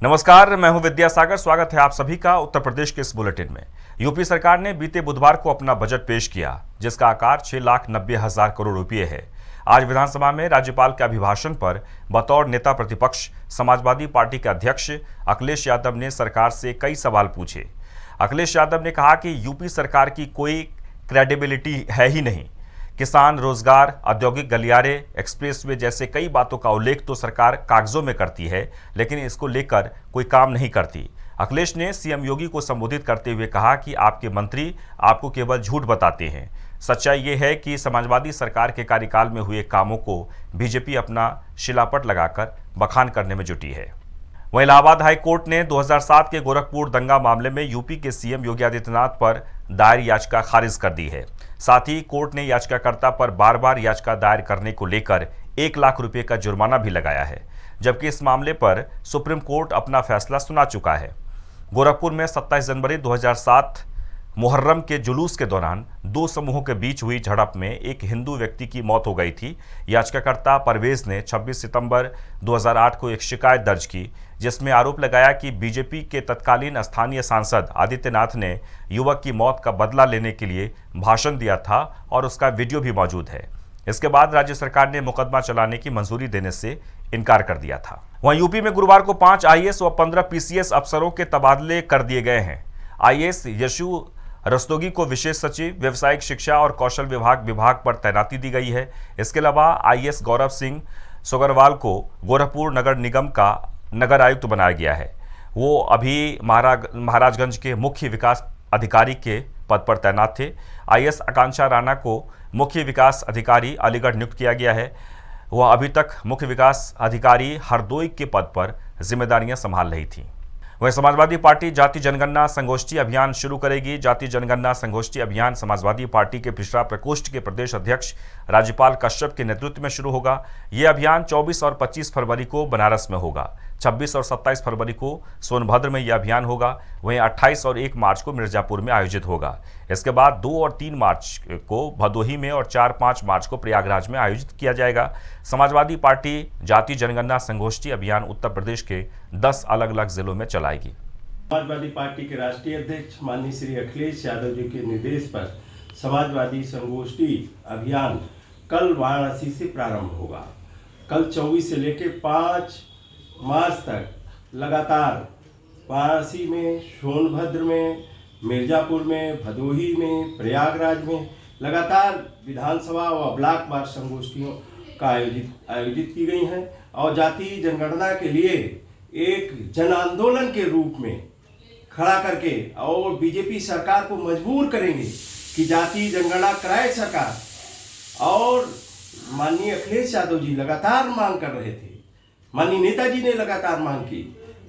नमस्कार, मैं हूं विद्यासागर। स्वागत है आप सभी का उत्तर प्रदेश के इस बुलेटिन में। यूपी सरकार ने बीते बुधवार को अपना बजट पेश किया, जिसका आकार 6,90,000 करोड़ रुपये है। आज विधानसभा में राज्यपाल के अभिभाषण पर बतौर नेता प्रतिपक्ष समाजवादी पार्टी के अध्यक्ष अखिलेश यादव ने सरकार से कई सवाल पूछे। अखिलेश यादव ने कहा कि यूपी सरकार की कोई क्रेडिबिलिटी है ही नहीं। किसान, रोजगार, औद्योगिक गलियारे, एक्सप्रेसवे जैसे कई बातों का उल्लेख तो सरकार कागजों में करती है, लेकिन इसको लेकर कोई काम नहीं करती। अखिलेश ने सीएम योगी को संबोधित करते हुए कहा कि आपके मंत्री आपको केवल झूठ बताते हैं। सच्चाई ये है कि समाजवादी सरकार के कार्यकाल में हुए कामों को बीजेपी अपना शिलापट लगाकर बखान करने में जुटी है। वहीं इलाहाबाद हाई कोर्ट ने 2007 के गोरखपुर दंगा मामले में यूपी के सीएम योगी आदित्यनाथ पर दायर याचिका खारिज कर दी है। साथ ही कोर्ट ने याचिकाकर्ता पर बार बार याचिका दायर करने को लेकर 1 लाख रुपए का जुर्माना भी लगाया है, जबकि इस मामले पर सुप्रीम कोर्ट अपना फैसला सुना चुका है। गोरखपुर में 27 जनवरी 2007 मुहर्रम के जुलूस के दौरान दो समूहों के बीच हुई झड़प में एक हिंदू व्यक्ति की मौत हो गई थी। याचिकाकर्ता परवेज ने 26 सितंबर 2008 को एक शिकायत दर्ज की, जिसमें आरोप लगाया कि बीजेपी के तत्कालीन स्थानीय सांसद आदित्यनाथ ने युवक की मौत का बदला लेने के लिए भाषण दिया था और उसका वीडियो भी मौजूद है। इसके बाद राज्य सरकार ने मुकदमा चलाने की मंजूरी देने से इनकार कर दिया था। वहीं यूपी में गुरुवार को 5 आईएएस व 15 पीसीएस अफसरों के तबादले कर दिए गए हैं। आईएएस यशु रस्तोगी को विशेष सचिव, व्यावसायिक शिक्षा और कौशल विभाग पर तैनाती दी गई है। इसके अलावा आईएएस गौरव सिंह सोगरवाल को गोरखपुर नगर निगम का नगर आयुक्त बनाया गया है। वो अभी महाराजगंज के मुख्य विकास अधिकारी के पद पर तैनात थे। आईएएस आकांक्षा राणा को मुख्य विकास अधिकारी अलीगढ़ नियुक्त किया गया है। वह अभी तक मुख्य विकास अधिकारी हरदोई के पद पर जिम्मेदारियां संभाल रही थी। वहीं समाजवादी पार्टी जाति जनगणना संगोष्ठी अभियान शुरू करेगी। जाति जनगणना संगोष्ठी अभियान समाजवादी पार्टी के पिछड़ा प्रकोष्ठ के प्रदेश अध्यक्ष राज्यपाल कश्यप के नेतृत्व में शुरू होगा। यह अभियान 24 और 25 फरवरी को बनारस में होगा। 26 और 27 फरवरी को सोनभद्र में यह अभियान होगा। वहीं 28 और 1 मार्च को मिर्जापुर में आयोजित होगा। इसके बाद 2 और 3 मार्च को भदोही में और 4-5 मार्च को प्रयागराज में आयोजित किया जाएगा। समाजवादी पार्टी जाति जनगणना संगोष्ठी अभियान उत्तर प्रदेश के 10 अलग अलग जिलों में चलाएगी। समाजवादी पार्टी के राष्ट्रीय अध्यक्ष माननीय श्री अखिलेश यादव जी के निर्देश पर समाजवादी संगोष्ठी अभियान कल वाराणसी से प्रारंभ होगा। कल 24 से लेकर 5 मार्च तक लगातार वाराणसी में, सोनभद्र में, मिर्जापुर में, भदोही में, प्रयागराज में लगातार विधानसभा व ब्लॉक वार संगोष्ठियों का आयोजित की गई हैं और जाति जनगणना के लिए एक जन आंदोलन के रूप में खड़ा करके और बीजेपी सरकार को मजबूर करेंगे कि जाति जनगणना कराए सरकार। और माननीय अखिलेश यादव जी लगातार मांग कर रहे थे, माननीय नेताजी ने लगातार मांग की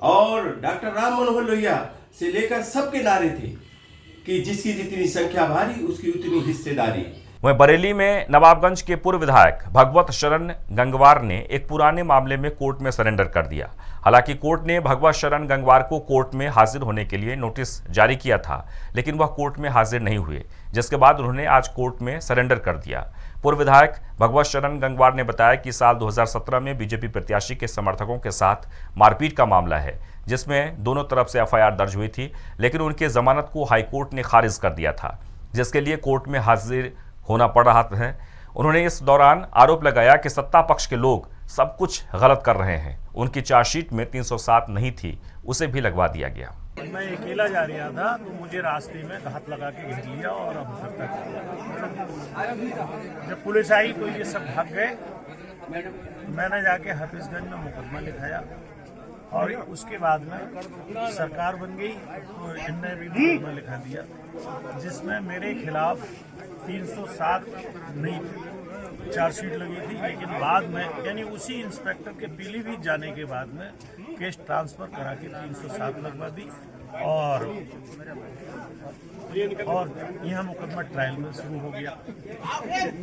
और डॉक्टर राम मनोहर लोहिया से लेकर सबके नारे थे कि जिसकी जितनी संख्या भारी उसकी उतनी हिस्सेदारी। वहीं बरेली में नवाबगंज के पूर्व विधायक भगवत शरण गंगवार ने एक पुराने मामले में कोर्ट में सरेंडर कर दिया। हालांकि कोर्ट ने भगवत शरण गंगवार को कोर्ट में हाजिर होने के लिए नोटिस जारी किया था, लेकिन वह कोर्ट में हाजिर नहीं हुए, जिसके बाद उन्होंने आज कोर्ट में सरेंडर कर दिया। पूर्व विधायक भगवत शरण गंगवार ने बताया कि साल 2017 में बीजेपी प्रत्याशी के समर्थकों के साथ मारपीट का मामला है, जिसमें दोनों तरफ से एफआईआर दर्ज हुई थी, लेकिन उनकी जमानत को हाईकोर्ट ने खारिज कर दिया था, जिसके लिए कोर्ट में हाजिर होना पड़ रहा है। उन्होंने इस दौरान आरोप लगाया कि सत्ता पक्ष के लोग सब कुछ गलत कर रहे हैं। उनकी चार्जशीट में 307 नहीं थी, उसे भी लगवा दिया गया। मैं अकेला जा रहा था तो मुझे रास्ते में घात लगा के घेर लिया और जब पुलिस आई तो ये सब भाग गए। मैंने जाके हफीजगंज में मुकदमा लिखाया और उसके बाद में सरकार बन गई तो इनने भी मुकदमा लिखा दिया, जिसमें मेरे खिलाफ 307 नहीं चार्जशीट लगी थी। लेकिन बाद में यानी उसी इंस्पेक्टर के पीलीभीत जाने के बाद में केस ट्रांसफर करा के 307 लगवा दी और यह मुकदमा ट्रायल में शुरू हो गया।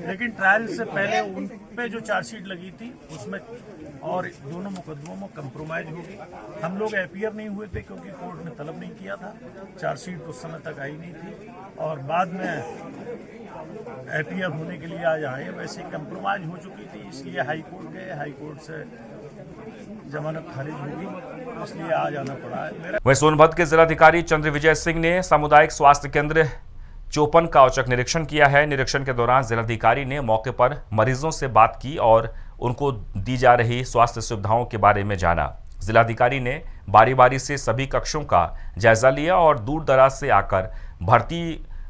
लेकिन ट्रायल से पहले उन पे जो चार्जशीट लगी थी उसमें और दोनों मुकदमों में कंप्रोमाइज हो गई। हम लोग एपीआर नहीं हुए थे क्योंकि कोर्ट ने तलब नहीं किया था, चार्जशीट उस समय तक आई नहीं थी और बाद में एपीआर होने के लिए आज आए। वैसे कंप्रोमाइज हो चुकी थी, इसलिए हाई कोर्ट गए, हाई कोर्ट से जमानत खारिज होगी, इसलिए आ जाना पड़ा है। मेरा वहीं सोनभद्र के जिलाधिकारी चंद्र विजय सिंह ने सामुदायिक स्वास्थ्य केंद्र चौपन का औचक निरीक्षण किया है। निरीक्षण के दौरान जिलाधिकारी ने मौके पर मरीजों से बात की और उनको दी जा रही स्वास्थ्य सुविधाओं के बारे में जाना। जिलाधिकारी ने बारी बारी से सभी कक्षों का जायजा लिया और दूर दराज से आकर भर्ती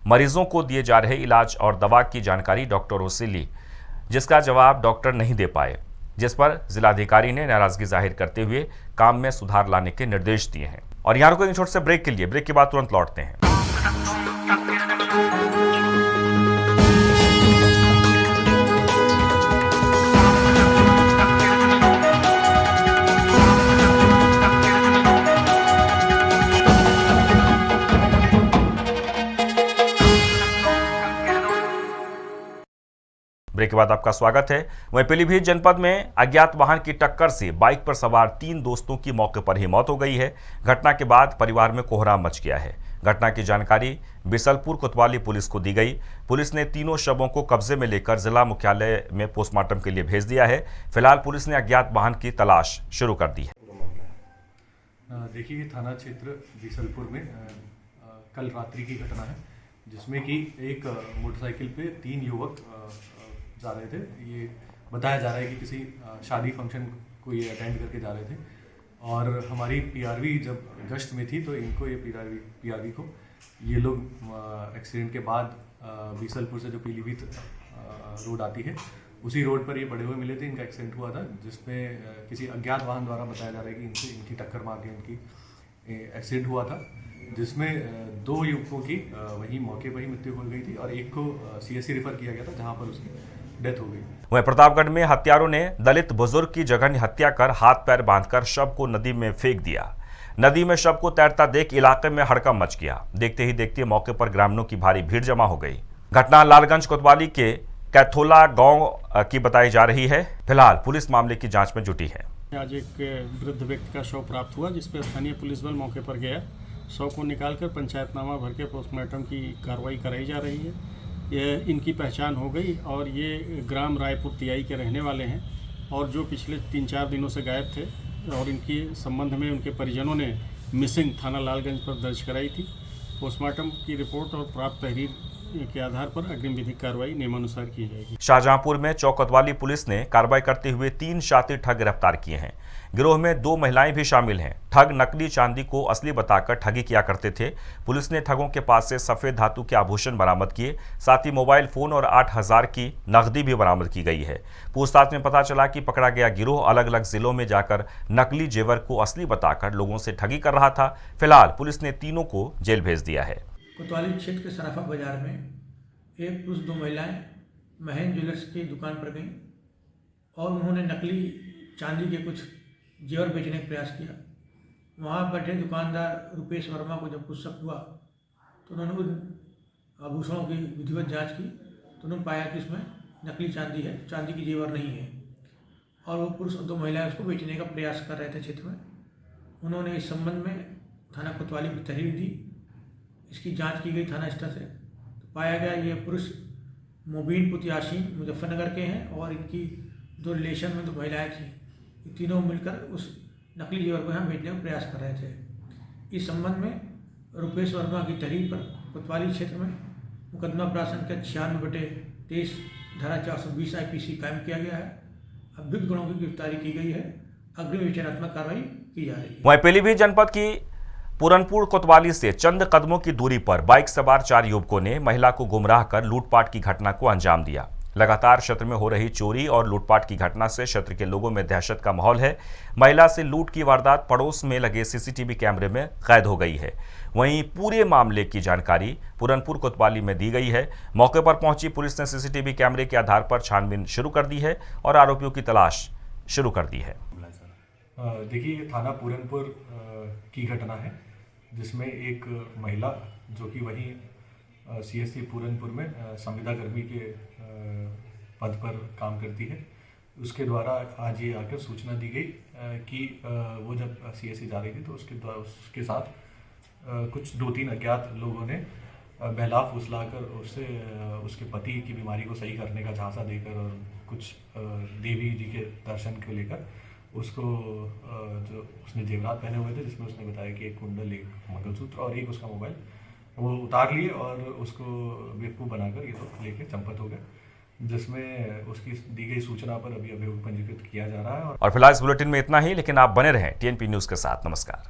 मरीजों को दिए जा रहे इलाज और दवा की जानकारी डॉक्टरों से ली, जिसका जवाब डॉक्टर नहीं दे पाए, जिस पर जिलाधिकारी ने नाराजगी जाहिर करते हुए काम में सुधार लाने के निर्देश दिए हैं। और यहाँ रुकेंगे छोटे से ब्रेक के लिए। ब्रेक के बाद तुरंत लौटते हैं। ब्रेक के बाद आपका स्वागत है। वहीं पीलीभीत जनपद में अज्ञात वाहन की टक्कर से बाइक पर सवार 3 दोस्तों की मौके पर ही मौत हो गई है। घटना के बाद परिवार में कोहराम मच गया है। घटना की जानकारी बिसलपुर कोतवाली पुलिस को दी गई। पुलिस ने तीनों शवों को कब्जे में लेकर जिला मुख्यालय में पोस्टमार्टम के लिए भेज दिया है। फिलहाल पुलिस ने अज्ञात वाहन की तलाश शुरू कर दी है। देखिए, थाना क्षेत्र बिसलपुर में कल रात्रि की घटना है, जिसमें कि एक मोटरसाइकिल पे 3 युवक जा रहे थे। ये बताया जा रहा है कि किसी शादी फंक्शन को ये अटेंड करके जा रहे थे और हमारी पीआरवी जब गश्त में थी तो इनको ये पीआरवी को ये लोग एक्सीडेंट के बाद बीसलपुर से जो पीलीभीत रोड आती है उसी रोड पर ये पड़े हुए मिले थे। इनका एक्सीडेंट हुआ था, जिसमें किसी अज्ञात वाहन द्वारा बताया जा रहा है कि इनकी टक्कर मार के इनकी एक्सीडेंट हुआ था, जिसमें 2 युवकों की वहीं मौके पर ही मृत्यु हो गई थी और एक को सीएससी रेफर किया गया था, जहां पर उसकी डेथ हो गई। वहीं प्रतापगढ़ में हत्यारों ने दलित बुजुर्ग की जघन्य हत्या कर हाथ पैर बांधकर शव को नदी में फेंक दिया। नदी में शव को तैरता देख इलाके में हड़कंप मच गया। देखते ही देखते मौके पर ग्रामीणों की भारी भीड़ जमा हो गई। घटना लालगंज कोतवाली के कैथोला गांव की बताई जा रही है। फिलहाल पुलिस मामले की जांच में जुटी है। आज एक वृद्ध व्यक्ति का शव प्राप्त हुआ, जिसपे स्थानीय पुलिस बल मौके पर गया। शव को निकालकर पंचायतनामा भर के पोस्टमार्टम की कार्रवाई कराई जा रही है। यह इनकी पहचान हो गई और ये ग्राम रायपुर तियाई के रहने वाले हैं और जो पिछले 3-4 दिनों से गायब थे और इनके संबंध में उनके परिजनों ने मिसिंग थाना लालगंज पर दर्ज कराई थी। पोस्टमार्टम की रिपोर्ट और प्राप्त तहरीर के आधार पर अग्रिम विधिक कार्रवाई नियमानुसार की जाएगी। शाहजहांपुर में चौक कोतवाली पुलिस ने कार्रवाई करते हुए 3 शातिर ठग गिरफ्तार किए हैं। गिरोह में 2 महिलाएं भी शामिल हैं। ठग नकली चांदी को असली बताकर ठगी किया करते थे। पुलिस ने ठगों के पास से सफेद धातु के आभूषण बरामद किए, साथ ही मोबाइल फोन और 8,000 की नकदी भी बरामद की गई है। पूछताछ में पता चला कि पकड़ा गया गिरोह अलग अलग जिलों में जाकर नकली जेवर को असली बताकर लोगों से ठगी कर रहा था। फिलहाल पुलिस ने तीनों को जेल भेज दिया है। कोतवाली क्षेत्र के सराफा बाजार में एक पुरुष 2 महिलाएं महेंद्र ज्वेलर्स की दुकान पर गईं और उन्होंने नकली चांदी के कुछ जेवर बेचने का प्रयास किया। वहाँ बैठे दुकानदार रुपेश वर्मा को जब कुछ शक हुआ तो उन्होंने उन आभूषणों की विधिवत जांच की तो उन्होंने पाया कि इसमें नकली चांदी है, चांदी की जेवर नहीं है और वो पुरुष और 2 महिलाएं उसको बेचने का प्रयास कर रहे थे क्षेत्र में। उन्होंने इस संबंध में थाना कोतवाली को तहरीर दी। इसकी जांच की गई थाना स्तर से, तो पाया गया ये पुरुष मुबीन पुत यासीन मुजफ्फरनगर के हैं और इनकी 2 रिलेशन में 2 महिलाएं थीं। ये तीनों मिलकर उस नकली जेवर को यहाँ बेचने का प्रयास कर रहे थे। इस संबंध में रुपेश वर्मा की तहरीर पर कोतवाली क्षेत्र में मुकदमा प्राप्त संख्या 96/23 धारा 420 IPC कायम किया गया है। अभियुक्त गणों की गिरफ्तारी की गई है। अग्रिम विचारात्मक कार्रवाई की जा रही है। वहीं पीलीभीत जनपद की पूरनपुर कोतवाली से चंद कदमों की दूरी पर बाइक सवार 4 युवकों ने महिला को गुमराह कर लूटपाट की घटना को अंजाम दिया। लगातार क्षेत्र में हो रही चोरी और लूटपाट की घटना से क्षेत्र के लोगों में दहशत का माहौल है। महिला से लूट की वारदात पड़ोस में लगे CCTV कैमरे में कैद हो गई है। वहीं पूरे मामले की जानकारी पूरनपुर कोतवाली में दी गई है। मौके पर पहुंची पुलिस ने CCTV कैमरे के आधार पर छानबीन शुरू कर दी है और आरोपियों की तलाश शुरू कर दी है। देखिए, ये थाना पूरनपुर की घटना है, जिसमें एक महिला जो कि वहीं CSC पूरनपुर में संविदा कर्मी के पद पर काम करती है, उसके द्वारा आज ये आकर सूचना दी गई कि वो जब CSC जा रही थी तो उसके साथ कुछ 2-3 अज्ञात लोगों ने बहला फुसलाकर उससे उसके पति की बीमारी को सही करने का झांसा देकर और कुछ देवी जी के दर्शन को लेकर उसको जो उसने जेवरात पहने हुए थे, जिसमें उसने बताया कि एक कुंडल, एक मंगलसूत्र और एक उसका मोबाइल, वो उतार लिए और उसको बेवकूफ़ बनाकर ये तो लेके चंपत हो गए, जिसमें उसकी दी गई सूचना पर अभी अभियोग पंजीकृत किया जा रहा है। और फिलहाल इस बुलेटिन में इतना ही, लेकिन आप बने रहें TNP न्यूज़ के साथ। नमस्कार।